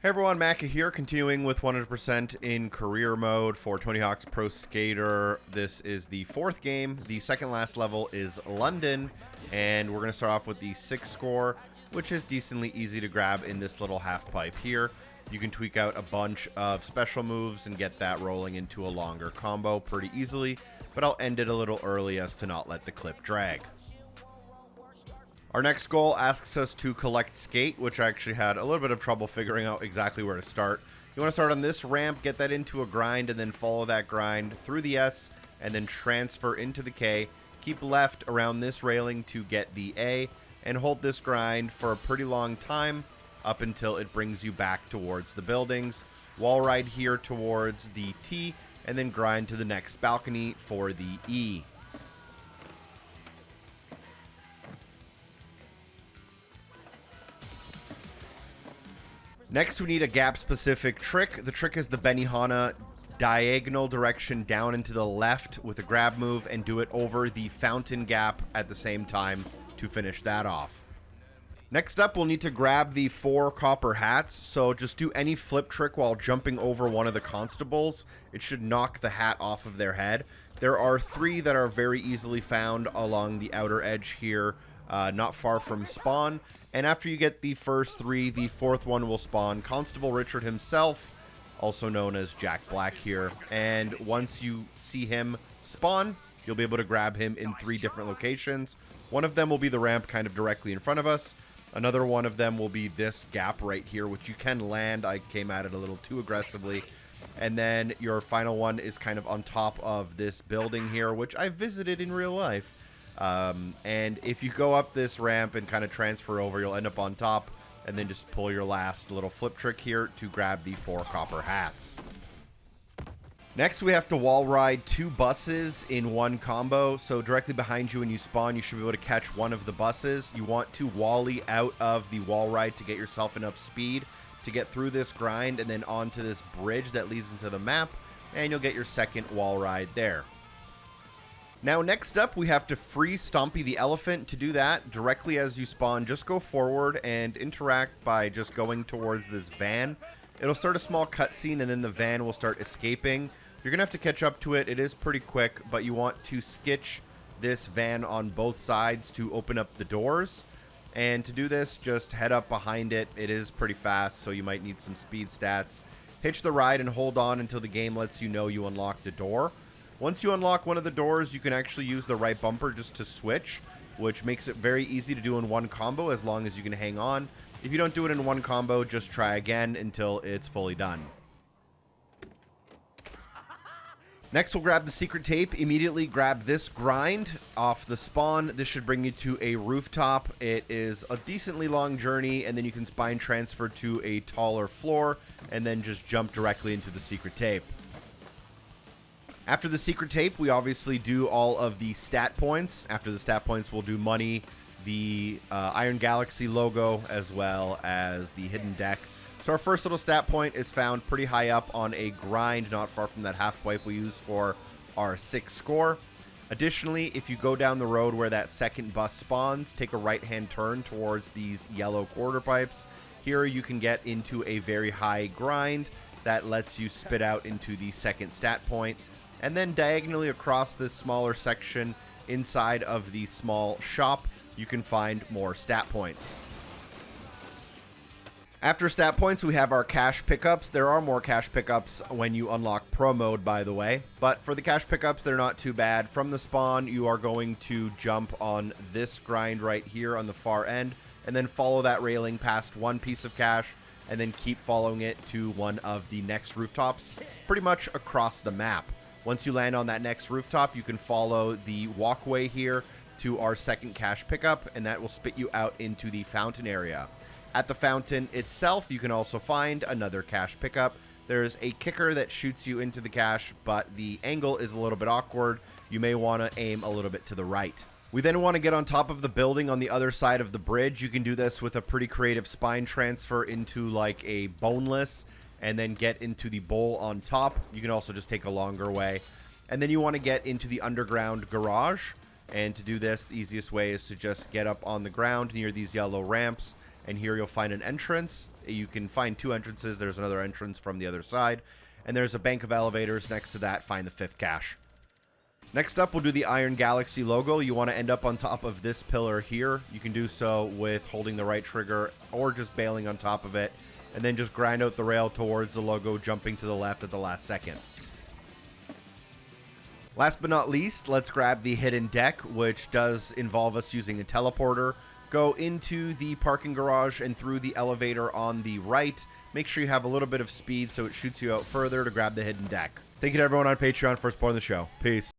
Hey everyone, Macca here, continuing with 100% in career mode for Tony Hawk's Pro Skater. This is the fourth game. The second last level is London, and we're going to start off with the 6 score, which is decently easy to grab in this little half pipe here. You can tweak out a bunch of special moves and get that rolling into a longer combo pretty easily, but I'll end it a little early as to not let the clip drag. Our next goal asks us to collect skate, which I actually had a little bit of trouble figuring out exactly where to start. You want to start on this ramp, get that into a grind, and then follow that grind through the S, and then transfer into the K. Keep left around this railing to get the A, and hold this grind for a pretty long time, up until it brings you back towards the buildings. Wallride here towards the T, and then grind to the next balcony for the E. Next, we need a gap-specific trick. The trick is the Benihana diagonal direction down and to the left with a grab move, and do it over the fountain gap at the same time to finish that off. Next up, we'll need to grab the 4 copper hats. So just do any flip trick while jumping over one of the constables. It should knock the hat off of their head. There are 3 that are very easily found along the outer edge here, not far from spawn. And after you get the first 3, the 4th one will spawn Constable Richard himself, also known as Jack Black here. And once you see him spawn, you'll be able to grab him in 3 different locations. One of them will be the ramp kind of directly in front of us. Another one of them will be this gap right here, which you can land. I came at it a little too aggressively. And then your final one is kind of on top of this building here, which I visited in real life. And if you go up this ramp and kind of transfer over, you'll end up on top, and then just pull your last little flip trick here to grab the 4 copper hats. Next, we have to wall ride 2 buses in one combo. So directly behind you when you spawn, you should be able to catch one of the buses. You want to wally out of the wall ride to get yourself enough speed to get through this grind and then onto this bridge that leads into the map, and you'll get your second wall ride there. Now, next up, we have to free Stompy the elephant. To do that, directly as you spawn, just go forward and interact by just going towards this van. It'll start a small cutscene, and then the van will start escaping. You're going to have to catch up to it. It is pretty quick, but you want to skitch this van on both sides to open up the doors. And to do this, just head up behind it. It is pretty fast, so you might need some speed stats. Hitch the ride and hold on until the game lets you know you unlocked the door. Once you unlock one of the doors, you can actually use the right bumper just to switch, which makes it very easy to do in one combo as long as you can hang on. If you don't do it in one combo, just try again until it's fully done. Next, we'll grab the secret tape. Immediately grab this grind off the spawn. This should bring you to a rooftop. It is a decently long journey, and then you can spine transfer to a taller floor, and then just jump directly into the secret tape. After the secret tape, we obviously do all of the stat points. After the stat points, we'll do money, the Iron Galaxy logo, as well as the hidden deck. So our first little stat point is found pretty high up on a grind, not far from that half pipe we use for our 6 score. Additionally, if you go down the road where that second bus spawns, take a right-hand turn towards these yellow quarter pipes. Here you can get into a very high grind that lets you spit out into the second stat point. And then diagonally across this smaller section inside of the small shop, you can find more stat points. After stat points, we have our cash pickups. There are more cash pickups when you unlock Pro Mode, by the way. But for the cash pickups, they're not too bad. From the spawn, you are going to jump on this grind right here on the far end, and then follow that railing past one piece of cash, and then keep following it to one of the next rooftops, pretty much across the map. Once you land on that next rooftop, you can follow the walkway here to our second cash pickup, and that will spit you out into the fountain area. At the fountain itself, you can also find another cash pickup. There's a kicker that shoots you into the cash, but the angle is a little bit awkward. You may want to aim a little bit to the right. We then want to get on top of the building on the other side of the bridge. You can do this with a pretty creative spine transfer into like a boneless, and then get into the bowl on top. You can also just take a longer way. And then you want to get into the underground garage. And to do this, the easiest way is to just get up on the ground near these yellow ramps. And here you'll find an entrance. You can find 2 entrances. There's another entrance from the other side. And there's a bank of elevators next to that. Find the 5th cache. Next up, we'll do the Iron Galaxy logo. You want to end up on top of this pillar here. You can do so with holding the right trigger or just bailing on top of it. And then just grind out the rail towards the logo, jumping to the left at the last second. Last but not least, let's grab the hidden deck, which does involve us using a teleporter. Go into the parking garage and through the elevator on the right. Make sure you have a little bit of speed so it shoots you out further to grab the hidden deck. Thank you to everyone on Patreon for supporting the show. Peace.